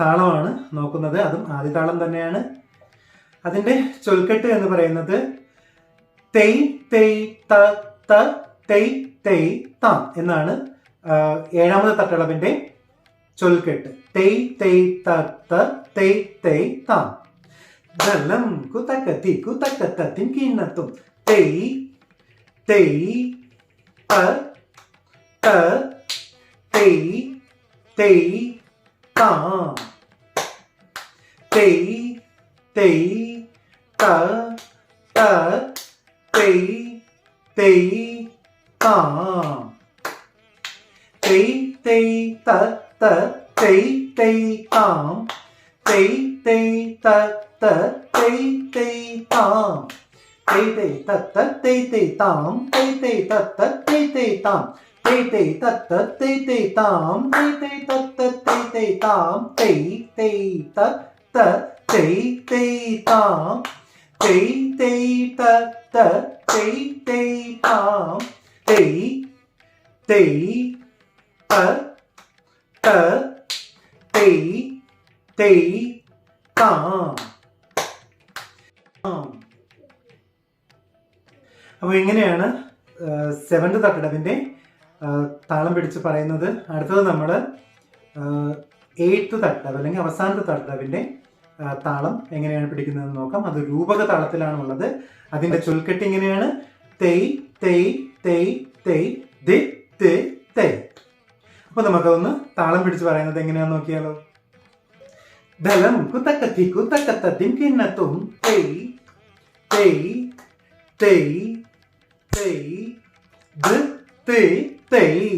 താളമാണ് നോക്കുന്നത്. അതും ആദ്യ താളം തന്നെയാണ്. അതിൻ്റെ ചൊൽക്കെട്ട് എന്ന് പറയുന്നത് തെയ് തെയ് ത ത തെയ് തെയ് താം എന്നാണ് ഏഴാമത്തെ തട്ടളവിൻ്റെ ചൊൽക്കെട്ട്. തെയ് തെയ് ത ത തെയ് തെയ് താം. ദലം കുതക്കത്തി കുതക്കത്തത്തിൻ കിണ്ണത്തും തെയ് തെയ് ത ത തെയ് തെയ് താം. തെയ് തെയ് ത ത തെയ് തെയ് താം. തെയ് തെയ് ത ത തെയ് തെയ് താം. തെയ് തെയ് ത ത തെയ് തെയ് താം. തെയ് തെയ് ത ത തെയ് തെയ് താം. തെയ് തെയ് ത ത തെയ് തെയ് താം. തെയ് തെയ് ത ത തെയ് തെയ് താം. തെയ് തെയ് ത ത തെയ് തെയ് താം. തെയ് തെയ് ത ത തെയ് തെയ് താം. തെയ് തെയ് ത ത തെയ് തെയ് താം. തെയ് തെയ് ത ത തെയ് തെയ് താം. അപ്പോൾ ഇങ്ങനെയാണ് സെവൻത് തട്ടടവിൻ്റെ താളം പിടിച്ച് പറയുന്നത്. അടുത്തത് നമ്മൾ എയ്ത്ത് തട്ടടവ് അല്ലെങ്കിൽ അവസാനത്തെ തട്ടടവിൻ്റെ താളം എങ്ങനെയാണ് പിടിക്കുന്നതെന്ന് നോക്കാം. അത് രൂപക താളത്തിലാണുള്ളത്. അതിൻ്റെ ചൊൽക്കെട്ട് ഇങ്ങനെയാണ് തെയ് തെയ് തെയ് തെയ് ദി തി തെയ്. അപ്പോൾ നമുക്കതൊന്ന് താളം പിടിച്ച് പറയുന്നത് എങ്ങനെയാണെന്ന് നോക്കിയാലോ. ദലം കുതക്കത്തി കുതക്കത്തത്തിൻ കിണ്ണത്തും തെയ് തെയ് തെയ് തെയ് ദി തി തെയ്.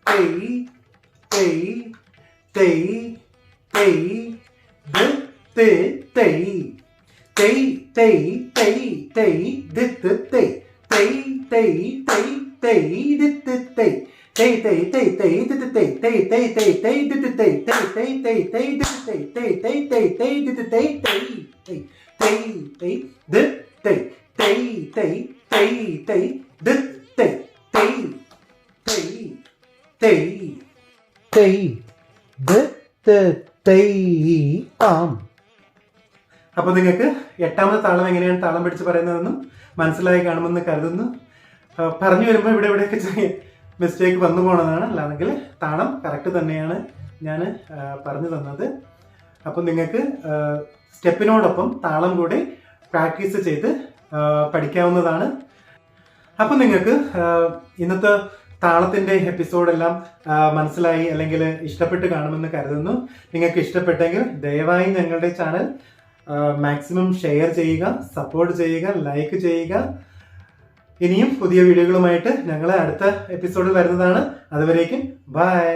തെയ് തെയ് തെയ് തെയ് ദി തി തെയ്. തെയ് തെയ് തെയ് തെയ് ദി തി തെയ്. തെയ് തെയ് തെയ് തെയ് ദി തി തെയ്. തെയ് തെയ് തെയ് തെയ് ദി തി തെയ്. തെയ് തെയ് തെയ് തെയ് ദി തി തെയ്. തെയ് തെയ് തെയ് തെയ് ദി തി തെയ്. തെയ് തെയ് തെയ് തെയ് ദി തി തെയ്. തെയ് തെയ് തെയ് തെയ് ദി തെയ്. തെയ് തെയ് തെയ് തെയ് ദി തെയ്. തെയ് തെയ് തെയ് തെയ് ദി തെയ് താം. അപ്പോൾ നിങ്ങൾക്ക് എട്ടാമത്തെ താളം എങ്ങനെയാണ് താളം പിടിച്ച് പറയുന്നതെന്നും മനസ്സിലായി കാണുമെന്ന് കരുതുന്നു. പറഞ്ഞു വരുമ്പോൾ ഇവിടെയൊക്കെ ചെറിയ മിസ്റ്റേക്ക് വന്നു പോകണമെന്നാണ്. അല്ലാതെങ്കിൽ താളം കറക്റ്റ് തന്നെയാണ് ഞാൻ പറഞ്ഞു തന്നത്. അപ്പോൾ നിങ്ങൾക്ക് സ്റ്റെപ്പിനോടൊപ്പം താളം കൂടി പ്രാക്ടീസ് ചെയ്ത് പഠിക്കാവുന്നതാണ്. അപ്പോൾ നിങ്ങൾക്ക് ഇന്നത്തെ താളത്തിൻ്റെ എപ്പിസോഡെല്ലാം മനസ്സിലായി അല്ലെങ്കിൽ ഇഷ്ടപ്പെട്ട് കാണുമെന്ന് കരുതുന്നു. നിങ്ങൾക്ക് ഇഷ്ടപ്പെട്ടെങ്കിൽ ദയവായി ഞങ്ങളുടെ ചാനൽ മാക്സിമം ഷെയർ ചെയ്യുക, സപ്പോർട്ട് ചെയ്യുക, ലൈക്ക് ചെയ്യുക. ഇനിയും പുതിയ വീഡിയോകളുമായിട്ട് ഞങ്ങൾ അടുത്ത എപ്പിസോഡിൽ വരുന്നതാണ്. അതുവരേക്കും ബൈ.